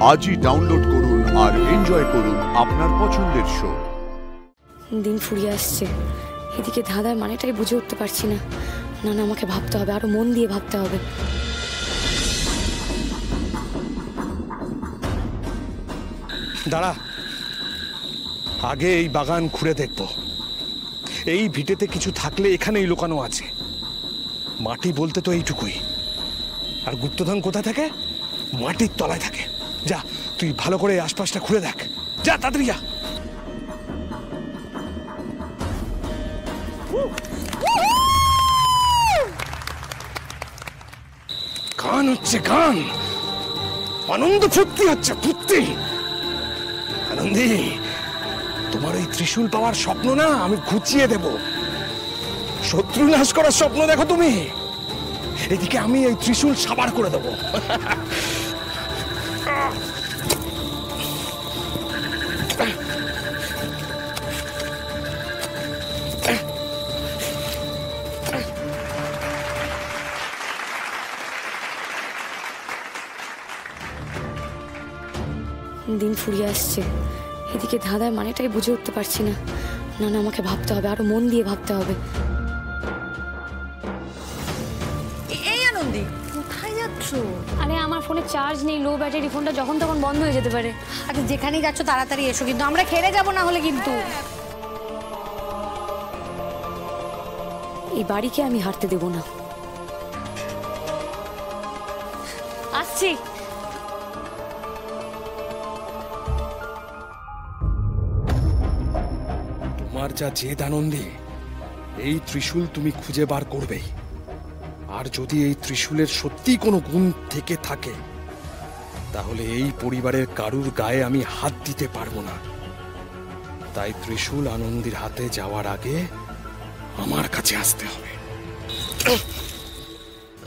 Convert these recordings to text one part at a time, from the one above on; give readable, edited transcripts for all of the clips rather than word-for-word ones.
আজই ডাউনলোড করুন আর এনজয় করুন আপনার পছন্দের শো। দিন ফুরিয়ে আসছে, এদিকে ধাঁধার মানেটাই বুঝে উঠতে পারছি না। না না, আমাকে ভাবতে হবে, আরো মন দিয়ে ভাবতে হবে। দাঁড়া, আগে এই বাগান ঘুরে দেখব। এই ভিটেতে কিছু থাকলে এখানেই লুকানো আছে। মাটি বলতে তো এইটুকুই। আর গুপ্তধন কোথায় থাকে? মাটির তলায় থাকে। যা, তুই ভালো করে আশপাশটা ঘুরে দেখ। যা, তাড়াতাড়ি যা। গান হচ্ছে, গান, আনন্দ ফুর্তি হচ্ছে, ফুর্তি। আনন্দী, তোমার ওই ত্রিশূল পাওয়ার স্বপ্ন না আমি ঘুচিয়ে দেব। শত্রু নাশ করার স্বপ্ন দেখো তুমি, এদিকে আমি এই ত্রিশূল সাবার করে দেব। দিন ফুরিয়ে আসছে, এদিকে ধাঁধার মানেটাই বুঝে উঠতে পারছি না। না না, আমাকে ভাবতে হবে, আরো মন দিয়ে ভাবতে হবে। এই আনন্দী, কোথায় যাচ্ছ? আরে আমার ফোনে চার্জ নেই, লো ব্যাটারি, ফোনটা যখন তখন বন্ধ হয়ে যেতে পারে। আচ্ছা, যেখানেই যাচ্ছ তাড়াতাড়ি এসো, কিন্তু আমরা খেলে যাব না হলে কিন্তু। এই বাড়িকে আমি হারতে দেব না। আসছি। তোমার যা জেদ আনন্দী, এই ত্রিশূল তুমি খুঁজে বার করবেই। আর যদি এই ত্রিশূলের সত্যি কোনো গুণ থেকে থাকে, তাহলে এই পরিবারের কারুর গায়ে আমি হাত দিতে পারবো না। তাই ত্রিশূল আনন্দীর হাতে যাওয়ার আগে আমার কাছে আসতে হবে।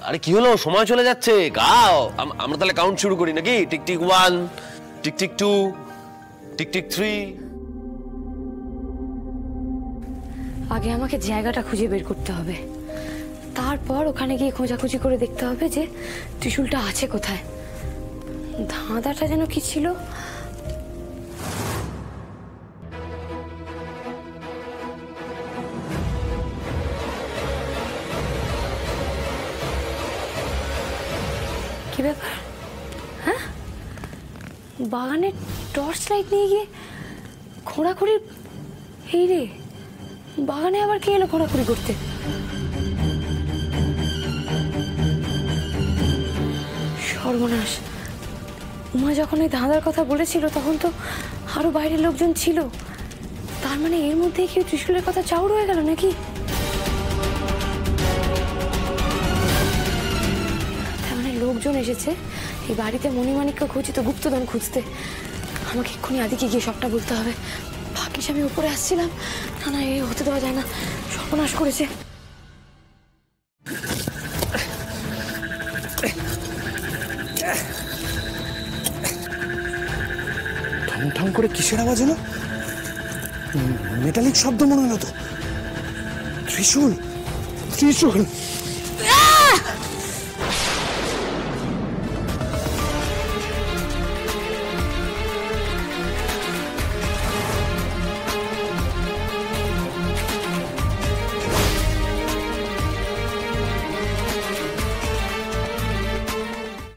আরে কি হলো, সময় চলে যাচ্ছে, গাও। আমরা তাহলে কাউন্ট শুরু করি নাকি? Tick tick 1, tick tick 2, tick tick 3। আগে আমাকে জায়গাটা খুঁজে বের করতে হবে, তারপর ওখানে গিয়ে খোঁজাখুঁজি করে দেখতে হবে যে ত্রিশূলটা আছে কোথায়। ধাঁধাটা যেন কি ছিল? কি ব্যাপার? হ্যাঁ, বাগানে টর্চ লাইট নিয়ে গিয়ে খোঁড়াখুড়ি। এই রে, বাগানে আবার কে এলো খোঁড়াখুড়ি করতে? সর্বনাশ, উমা যখন এই ধাঁধার কথা বলেছিল তখন তো আরো বাইরের লোকজন ছিল। তার মানে এর মধ্যেই কি ত্রিশূলের কথা চাউর হয়ে গেল নাকি? তার মানে লোকজন এসেছে এই বাড়িতে মণিমাণিক্য খুঁজতে, গুপ্তধন খুঁজতে। আমাকে এক্ষুনি আদিকে গিয়ে সবটা বলতে হবে। ভাগ্যিস আমি উপরে আসছিলাম, না না, এ হতে দেওয়া যায় না, সর্বনাশ করেছে। ঠং ঠং করে কিসের আওয়াজ এলো? মেটালিক শব্দ মনে হলো তো। ত্রিশূল, ত্রিশূল।